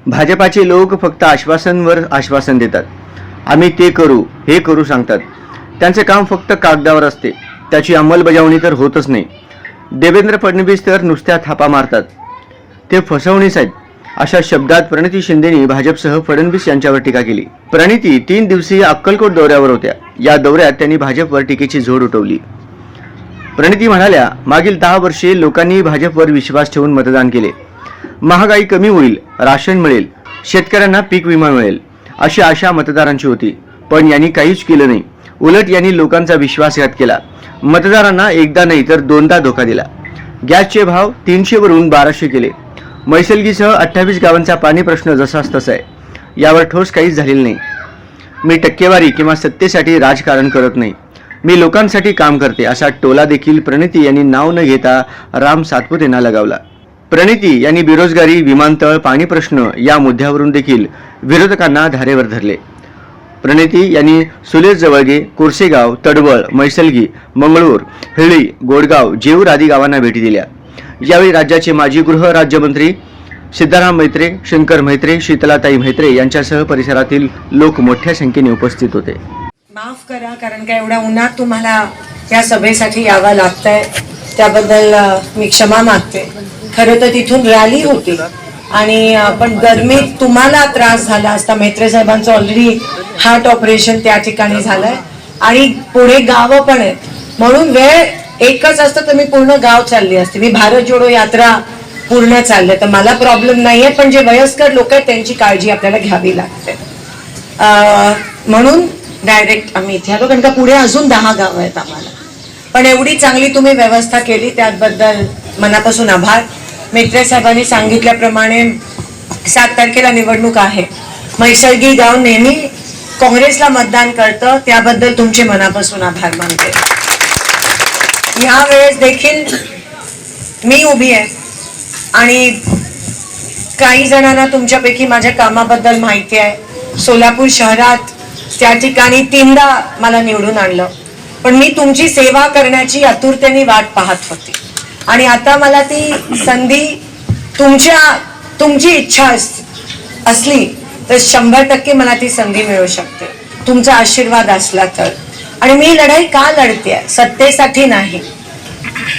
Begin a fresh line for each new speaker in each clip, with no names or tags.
भाजपाचे लोक फक्त आश्वासनवर आश्वासन देतात. आम्ही ते करू हे करू सांगतात. त्यांचे काम फक्त कागदावर असते, त्याची अंमलबजावणी तर होतच नाही. देवेंद्र फडणवीस तर नुसत्या थापा मारतात. ते फसवणीस आहेत अशा शब्दात प्रणिती शिंदेनी भाजपसह फडणवीस यांच्यावर टीका केली. प्रणिती 3 दिवसीय अक्कलकोट दौऱ्यावर होत्या. या दौऱ्यात त्यांनी भाजपवर टीकेची झोड उठवली. प्रणिती म्हणाल्या, मागील 10 वर्षे लोकांनी भाजपवर विश्वास ठेवून मतदान केले. महागाई कमी होईल, राशन मिळेल, शेतकऱ्यांना पीक विमा मिळेल अशी आशा मतदारांची होती. पण यांनी काहीच केलं नाही. उलट यांनी लोकांचा विश्वासघात केला. मतदारांना एकदा नाही तर 2दा धोका दिला. गॅसचे भाव 300 वरून 1200 केले. मैसलगीसह 28 गावांचा पाणी प्रश्न जसाच तसा आहे. यावर ठोस काहीच झालेलं नाही. मी टक्केवारी किंवा सत्तेसाठी राजकारण करत नाही, मी लोकांसाठी काम करते असा टोला देखील प्रणिती यांनी नाव न घेता राम सातपुतेंना लगावला. प्रणिती यांनी बेरोजगारी, विमानतळ, पाणी प्रश्न या मुद्द्यावरून देखील विरोधकांना धारेवर धरले. प्रणिती यांनी सुलेज जवळगे, कोरसेगाव, तडवळ, मैसलगी, मंगळूर, हिळी, गोडगाव, जेऊर आदी गावांना भेटी दिल्या. यावेळी राज्याचे माजी गृह राज्यमंत्री सिद्धाराम मैत्रे, शंकर मैत्रे, शीतलाताई मैत्रे यांच्यासह परिसरातील लोक मोठ्या संख्येने उपस्थित होते.
माफ करा, कारण का एवढ्या उन्हात तुम्हाला या सभेसाठी यावं लागतंय, त्याबद्दल मी क्षमा मागते. खरं तर तिथून रॅली होती आणि पण गरमीत तुम्हाला त्रास झाला असता. मैत्रे साहेबांचं ऑलरेडी हार्ट ऑपरेशन त्या ठिकाणी झालंय आणि पुढे गावं पण आहेत, म्हणून वेळ एकच असतं तर मी पूर्ण गाव चालली असते. मी भारत जोडो यात्रा पूर्ण चालले तर मला प्रॉब्लेम नाहीये, पण जे वयस्कर लोक आहेत त्यांची काळजी आपल्याला घ्यावी लागते. म्हणून डायरेक्ट आम्ही इथे आलो, कारण का पुढे अजून 10 गाव आहेत आम्हाला. पण एवढी चांगली तुम्ही व्यवस्था केली त्याबद्दल मनापासून आभार. मैत्रे साहेबांनी सांगितल्याप्रमाणे 7 तारखेला निवडणूक आहे. मैसर्गी गाव नेहमी काँग्रेसला मतदान करतं, त्याबद्दल तुमचे मनापासून आभार मानते. ह्या वेळेस देखील मी उभी आहे आणि काही जणांना तुमच्यापैकी माझ्या कामाबद्दल माहिती आहे. सोलापूर शहरात त्या ठिकाणी 3दा मला निवडून आणलं, पण मी तुमची सेवा करण्याची आतुरतेने वाट पाहत होती आणि आता मला ती संधी, तुमची इच्छा असली तर 100% मला ती संधी मिळू शकते, तुमचा आशीर्वाद असला तर. आणि मी लढाई का लढते? सत्तेसाठी नाही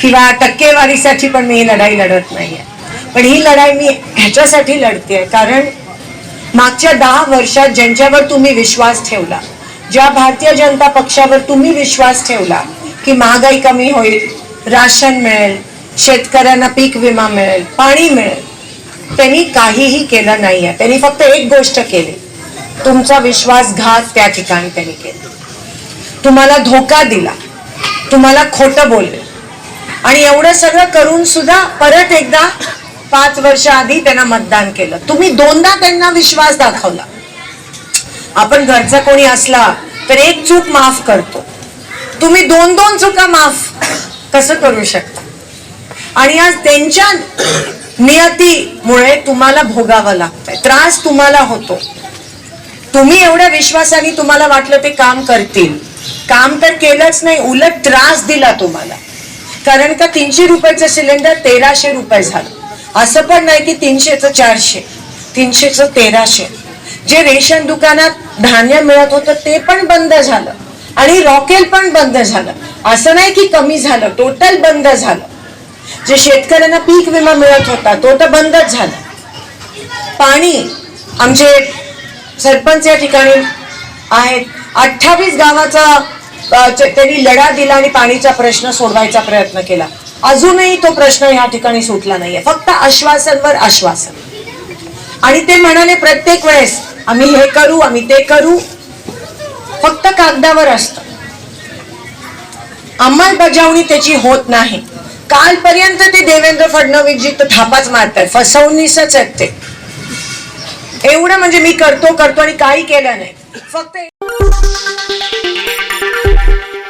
किंवा टक्केवारीसाठी, पण मी ही लढाई लढत नाहीये. पण ही लढाई मी ह्याच्यासाठी लढते कारण मागच्या 10 वर्षात ज्यांच्यावर तुम्ही विश्वास ठेवला, ज्या भारतीय जनता पक्षावर तुम्ही विश्वास ठेवला की महागाई कमी होईल, राशन मिळेल, शेतकऱ्यांना पीक विमा मिळेल, पाणी मिळेल, त्यांनी काहीही केलं नाहीये. त्यांनी फक्त एक गोष्ट केली, तुमचा विश्वासघात त्या ठिकाणी त्यांनी केला. तुम्हाला धोका दिला, तुम्हाला खोटं बोलले आणि एवढं सगळं करून सुद्धा परत एकदा 5 वर्ष आधी त्यांना मतदान केलं. तुम्ही 2दा त्यांना विश्वास दाखवला. आपण घरचा कोणी असला तर एक चूक माफ करतो, तुम्ही 2 चुका माफ कसं करू शकता? आणि आज त्यांच्या नियतीमुळे तुम्हाला भोगावं लागतंय, त्रास तुम्हाला होतो. तुम्ही एवढ्या विश्वासाने तुम्हाला वाटलं ते काम करतील, काम तर केलंच नाही, उलट त्रास दिला तुम्हाला. कारण का 300 रुपयाचं सिलेंडर 1300 रुपये झालं. असं पण नाही की 300चं 400, 300चं 1300. जे रेशन दुकानात धान्य मिळत होतं ते पण बंद झालं आणि रॉकेल पण बंद झालं. असं नाही की कमी झालं, टोटल बंद झालं. जे शेतकऱ्यांना पीक विमा मिळत होता तो तर बंदच झाला. पाणी, आमचे सरपंच या ठिकाणी आहेत, 28 गावाचा त्यांनी लढा दिला आणि पाणीचा प्रश्न सोडवायचा प्रयत्न केला. अजूनही तो प्रश्न या ठिकाणी सुटला नाहीये. फक्त आश्वासनवर आश्वासन. आणि ते म्हणाले प्रत्येक वेळेस आम्ही हे करू, आम्ही ते करू, फक्त कागदावर असतं, अंमलबजावणी त्याची होत नाही. कालपर्यंत ते देवेंद्र फडणवीस जी तर थापाच मारतात, फसवणीसच आहेत ते. एवढं म्हणजे मी करतो आणि काही केलं नाही. फक्त